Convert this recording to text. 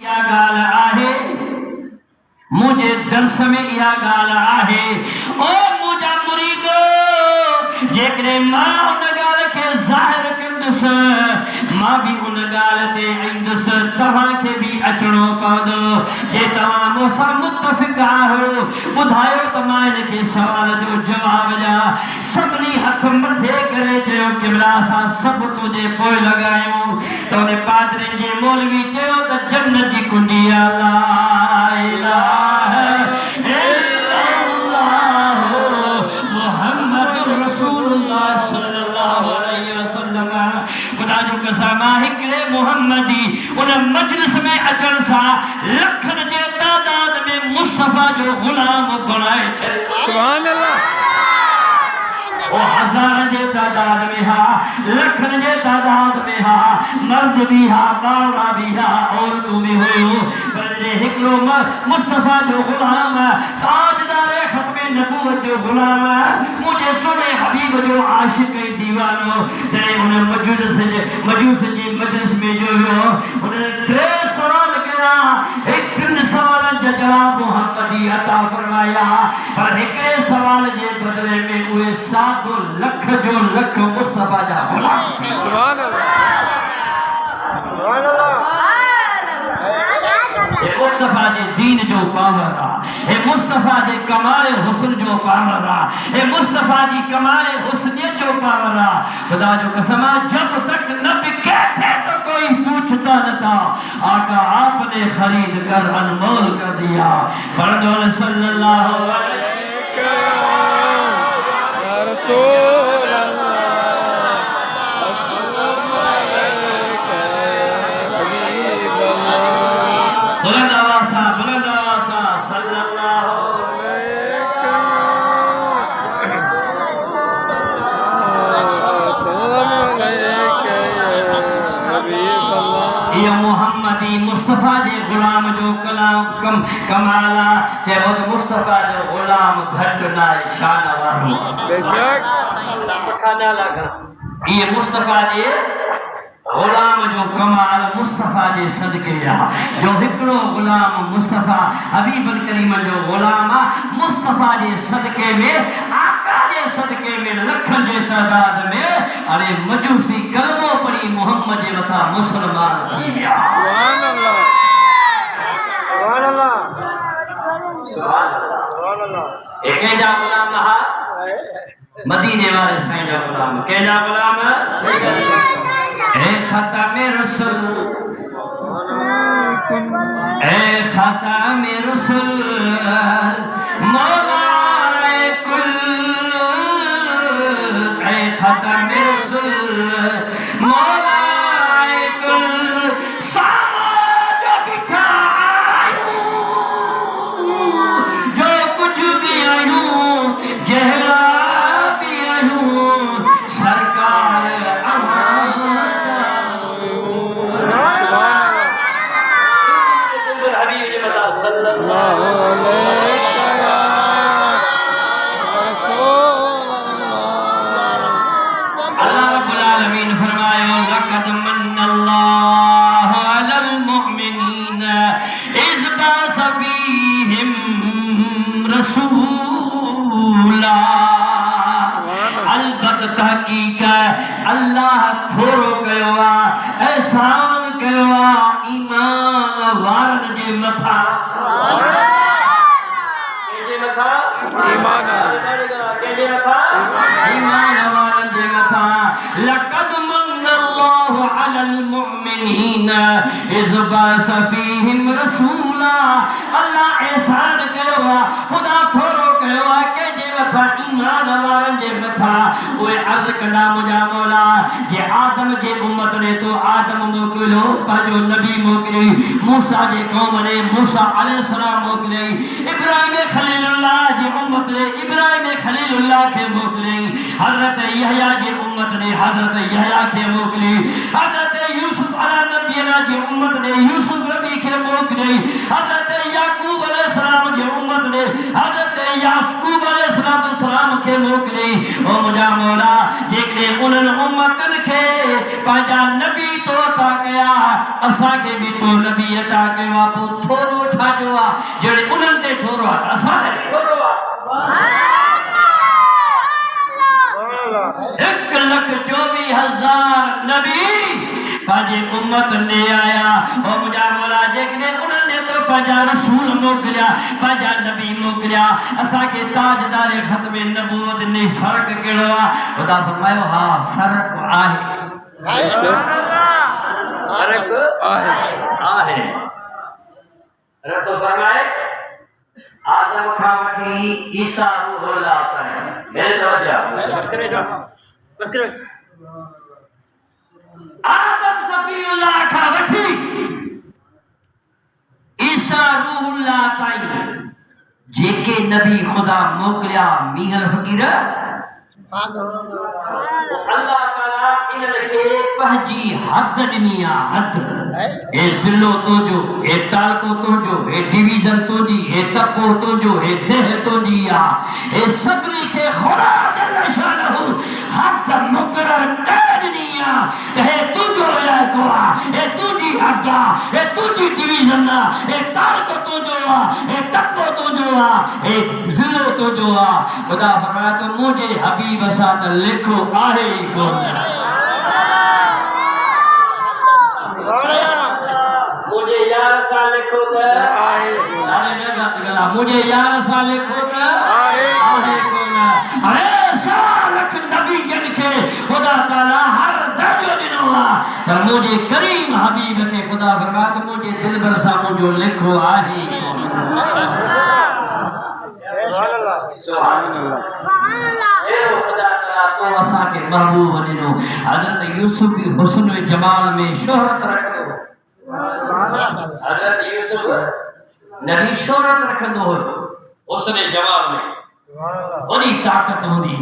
क्या गाल आहे मुझे दर्श में या गाल आहे ओ मुझा मुरीदो जेकरे मां उन गाल के ज़ाहिर कंदस मां भी उन गाल ते इंदस तव्हां के भी अचणो पवंदो जे तव्हां मूंसां मुत्तफ़िक़ आहियो ॿुधायो त मां इन के सवाल जो जवाब ॾियां सभिनी हथ मथे करे चयो क़िबला असां सभु तुंहिंजे पोइ लॻायूं त उन पादरियुनि जे मौलवी चयो त जन्नत जी कुंडी ला इलाहा इल्लल्लाह मुहम्मदुर रसूलुल्लाह सल्लल्लाहु अलैहि वसल्लम खुदा जो कसम हिकड़े मुहम्मदी उन मजलिस में अचण सां लखन जे तादाद में मुस्तफा जो गुलाम बणाए छॾियो सुभान अल्लाह ओ हज़ार जे तादाद में हा लखन जे तादाद में हा मर्द भी हा बावड़ा भी हा औरतूं भी हुयूं पर जे हिकड़ो मुस्तफा जो गुलाम ताजदार खत्म नबूवत जो गुलाम मुझे सुने हबीब जो आशिक ऐं दीवानो जॾहिं उन मजूस जे मजलिस में जो वियो उन टे सवाल कया टिनि सवालनि जा जवाब मुहम्मदी अता फरमाया पर हिकड़े सवाल जे बदले में उहे सादो लख जो लख मुस्तफा जा गुलाम सुभान अल्लाह सुभान अल्लाह ये मुस्तफा जे दीन जो पावर आ ये मुस्तफा जे कमाल हुस्न जो पावर आ ये मुस्तफा जी कमाल हुस्नियत जो पावर आ खुदा जो कसम जब तक न बिके थे तो कोई पूछता न था आका आपने खरीद कर अनमोल कर दिया पढ़ो सल्लल्लाहु अलैहि या रसूल अल्लाह बुलंद आवाज़ सल्लल्लाहु ये मुहम्मदी मुस्तफा जे गुलाम जो कलाम कमाला जे वो मुस्तफा जो गुलाम घट ना शान वारो बेशक खाना लगा ये मुस्तफा जे गुलाम जो कमाल मुस्तफा जे सदके आ जो हिकड़ो गुलाम मुस्तफा हबीबुल करीम जो गुलाम मुस्तफा जे सदके में आका जे सदके में लखन जे तादाद में अरे मजूसी कलमो पढ़ी मोहम्मद जे मथा मुसलमान थी विया सुभान अल्लाह सुभान अल्लाह सुभान अल्लाह सुभान अल्लाह एके जा गुलाम हा मदीने वाले साईं जा गुलाम के जा गुलाम ए खत्म रसूल मौलाए कुल ए खत्म रसूल मौलाए कुल समाज बिठायूं जो कुछ भी आयूं जहरा भी आयूं सरकार अल्लाह थोरो कयो आ एहसान कयो आ ईमान वारन जे मथा के मथा ईमान के मथा ईमान वारन जे मथा लक़द मन्नल्लाहु अलल मुमिनीन इज़ बअस फीहिम रसूला अल्लाह एहसान कयो आ खुदा थोरो कयो आ के जे मथा ईमान वारन जे मथा ओए अर्ज़ कंदा मुंहिंजा मौला जे आदम जे उम्मत ने तो आदम मोकिलियो पंहिंजो नबी मोकिलियो मूसा जे क़ौम ने मूसा अलैहिस्सलाम मोकिलियो इब्राहिम खलीलुल्लाह जे उम्मत ने इब्राहिम खलीलुल्लाह के मोकिलियो हज़रत यहया जे उम्मत ने हज़रत यहया के मोकिलियो हज़रत यूसुफ अला नबीना अल्लाह जी उम्मत ने यूसुफ नबी के मोकले हजरत याकूब अलैहिस्सलाम जी उम्मत ने हजरत याकूब अलैहिस्सलाम के मोकले ओ मुझा मौला जेकॾहिं उन्हनि उम्मतनि खे पंहिंजा नबी तो अता कया असांखे बि तो नबी अता कयो आहे पोइ थोरो छा जो आहे जहिड़े उन्हनि ते थोरो आहे त असां ते थोरो आहे 1,24,000 नबी पंहिंजे उम्मत ने आया ओ मुझा मौला जेकॾहिं उन्हनि तो पंहिंजा रसूल मोकिलिया पंहिंजा नबी मोकिलिया असांखे ताजदार ख़त्म नबूवत ने फ़र्क़ कहिड़ो आहे ख़ुदा फरमायो हा फ़र्क़ आहे फ़र्क़ आहे रब फरमाए आदम खां वठी ईसा रूहुल्लाह ताईं मेरे तवज्जो बस करे आदम सफीउल्लाह खां वठी ईसा रूहुल्लाह ताईं जेके नबी खुदा मोकिलिया मीहल फ़कीर अल्लाह ताला इन्हनि खे पंहिंजी हद ॾिनी आहे हद ए ज़िलो तुंहिंजो ए तालको तुंहिंजो ए डिवीज़न तुंहिंजी ए तपो तुंहिंजो ए देह तुंहिंजी आहे ए सभिनी खे ख़ुदा जल शानहू हद मुक़रर करे ॾिनी आहे त हे तुंहिंजो इलाइक़ो आहे हे तुंहिंजी हद आहे हे तुंहिंजी डिवीज़न आहे हे तालको तुंहिंजो आहे हे तपो तुंहिंजो आहे हे ज़िलो तुंहिंजो आहे ख़ुदा फरमाए त मुंहिंजे हबीब सां त लिखो आहे ई कोन मुझे यार सा लिखो त आहे अरे न गला मुझे यार सा लिखो त आहे कोन अरे 100 लाख नबीयन के खुदा ताला हर दर्जो ॾिनो आहे पर मुझे करीम हबीब के खुदा फरमाए त मुझे दिल भर सा मुझो लिखो आहे कोन सुभान अल्लाह ए खुदा ताला तो असा के महबूब ॾिनो हजरत यूसुफ की हुस्न व जमाल में शोहरत रखो हजरत यूसुफ नबी शोहरत रखंदो हो हुस्न जमाल में वॾी ताक़त हूंदी